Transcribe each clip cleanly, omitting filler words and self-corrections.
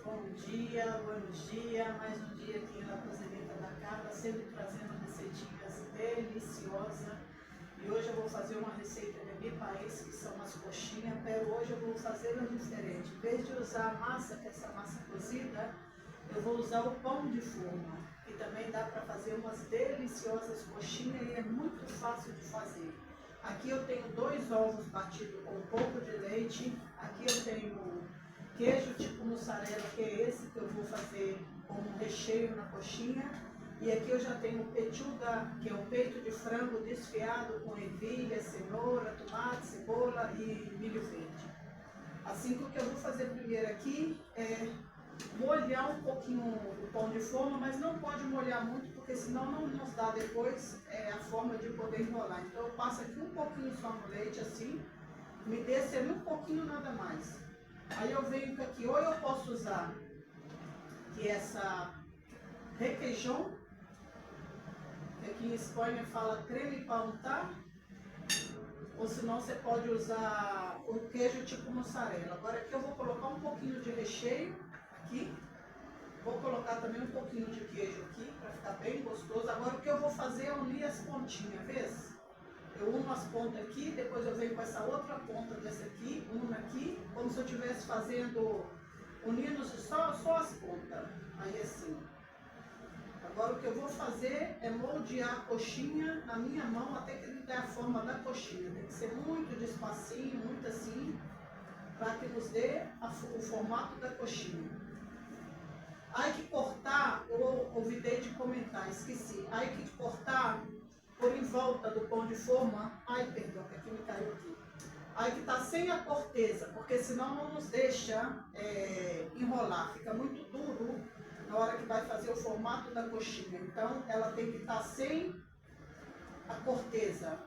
buenos dias, mais um dia aqui na Cozinha da Carla, sempre trazendo receitinhas deliciosas. E hoje eu vou fazer uma receita de meu país, que são as coxinhas, pero hoje eu vou fazê-la diferente. Em vez de usar a massa, que é essa massa cozida, eu vou usar o pão de forma, que também dá para fazer umas deliciosas coxinhas e é muito fácil de fazer. Aqui eu tenho 2 ovos batidos com um pouco de leite, aqui eu tenho queijo tipo mussarela, que é esse que eu vou fazer como recheio na coxinha. E aqui eu já tenho pechuga, que é o peito de frango desfiado com ervilha, cenoura, tomate, cebola e milho verde. Assim que o que eu vou fazer primeiro aqui é molhar um pouquinho o pão de forma, mas não pode molhar muito, porque senão não nos dá depois a forma de poder enrolar. Então eu passo aqui um pouquinho só no leite assim, me desce ali um pouquinho, nada mais. Aí eu venho aqui, ou eu posso usar que essa requeijão, que aqui em Espanha fala creme pauntar, ou senão você pode usar o queijo tipo mussarela. Agora aqui eu vou colocar um pouquinho de recheio aqui, vou colocar também um pouquinho de queijo aqui para ficar bem gostoso. Agora o que eu vou fazer é unir as pontinhas, vê? Eu uno as pontas aqui, depois eu venho com essa outra ponta dessa aqui, uno aqui, como se eu estivesse fazendo, unindo só as pontas, aí assim. Agora o que eu vou fazer é moldear a coxinha na minha mão até que ele dê a forma da coxinha. Tem que ser muito despacinho, muito assim, para que nos dê o formato da coxinha. Aí que cortar, eu olvidei de comentar, esqueci. Aí que cortar por em volta do pão de forma, perdão, que aqui me caiu aqui. Aí que tá sem a corteza, porque senão não nos deixa enrolar, fica muito duro na hora que vai fazer o formato da coxinha. Então ela tem que estar sem a corteza.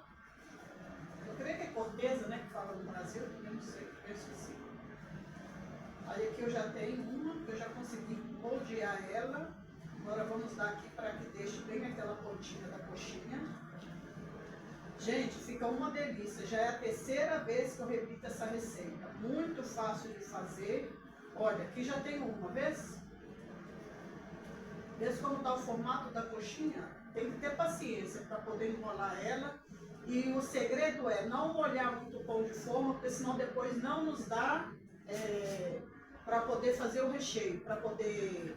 Eu creio que é corteza, né, que fala no Brasil, eu não sei, eu esqueci. Aí aqui eu já tenho uma, que eu já consegui moldear ela. Agora vamos dar aqui para que deixe bem aquela pontinha da coxinha. Gente, fica uma delícia. Já é a 3ª vez que eu repito essa receita. Muito fácil de fazer. Olha, aqui já tem uma, vez? Vê como está o formato da coxinha? Tem que ter paciência para poder enrolar ela. E o segredo é não molhar muito o pão de forma, porque senão depois não nos dá para poder fazer o recheio, para poder...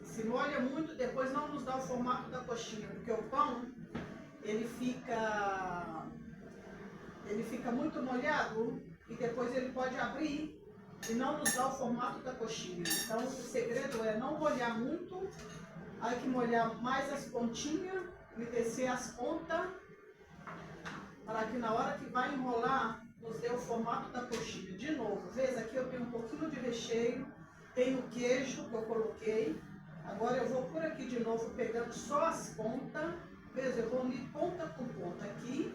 Se molha muito, depois não nos dá o formato da coxinha, porque o pão, ele fica muito molhado e depois ele pode abrir e não nos dá o formato da coxinha. Então o segredo é não molhar muito, aí que molhar mais as pontinhas e descer as pontas, para que na hora que vai enrolar, nos dê o formato da coxinha. De novo, vês, aqui eu tenho um pouquinho de recheio, tenho queijo que eu coloquei. Agora eu vou por aqui de novo, pegando só as pontas. Vês, eu vou unir ponta por ponta aqui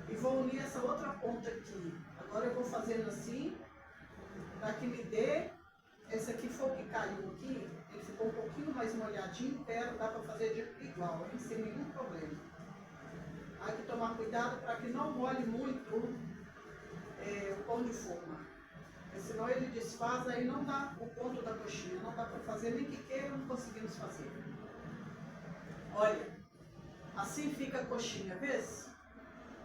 e vou unir essa outra ponta aqui. Agora eu vou fazendo assim, para que me dê... Esse aqui foi o que caiu aqui, ele ficou um pouquinho mais molhadinho, dá para fazer igual, hein, sem nenhum problema. Hay que tomar cuidado para que não molhe muito o pão de forma, porque senão ele desfaz, aí não dá o ponto da coxinha, não dá para fazer, nem que queira, não conseguimos fazer. Olha, assim fica a coxinha, vê?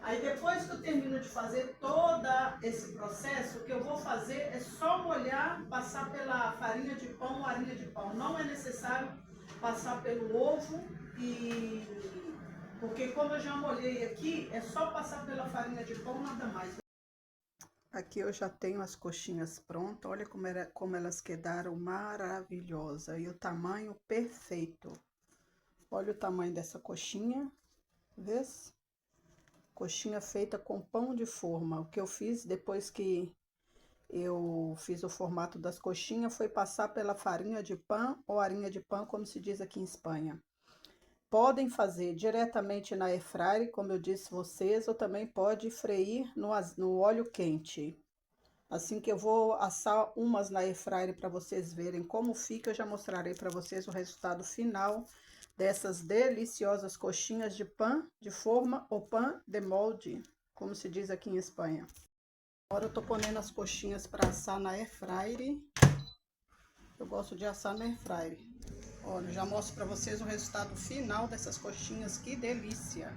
Aí depois que eu termino de fazer todo esse processo, o que eu vou fazer é só molhar, passar pela farinha de pão ou farinha de pão. Não é necessário passar pelo ovo, porque como eu já molhei aqui, é só passar pela farinha de pão, nada mais. Aqui eu já tenho as coxinhas prontas, olha como elas quedaram maravilhosas e o tamanho perfeito. Olha o tamanho dessa coxinha, vê? Coxinha feita com pão de forma. O que eu fiz depois que eu fiz o formato das coxinhas foi passar pela farinha de pão ou farinha de pão, como se diz aqui em Espanha. Podem fazer diretamente na airfryer, como eu disse vocês, ou também pode freir no óleo quente. Assim que eu vou assar umas na airfryer para vocês verem como fica, eu já mostrarei para vocês o resultado final dessas deliciosas coxinhas de pão de forma ou pão de molde, como se diz aqui em Espanha. Agora eu tô pondo as coxinhas para assar na airfryer. Eu gosto de assar na air fryer. Olha, já mostro para vocês o resultado final dessas coxinhas, que delícia!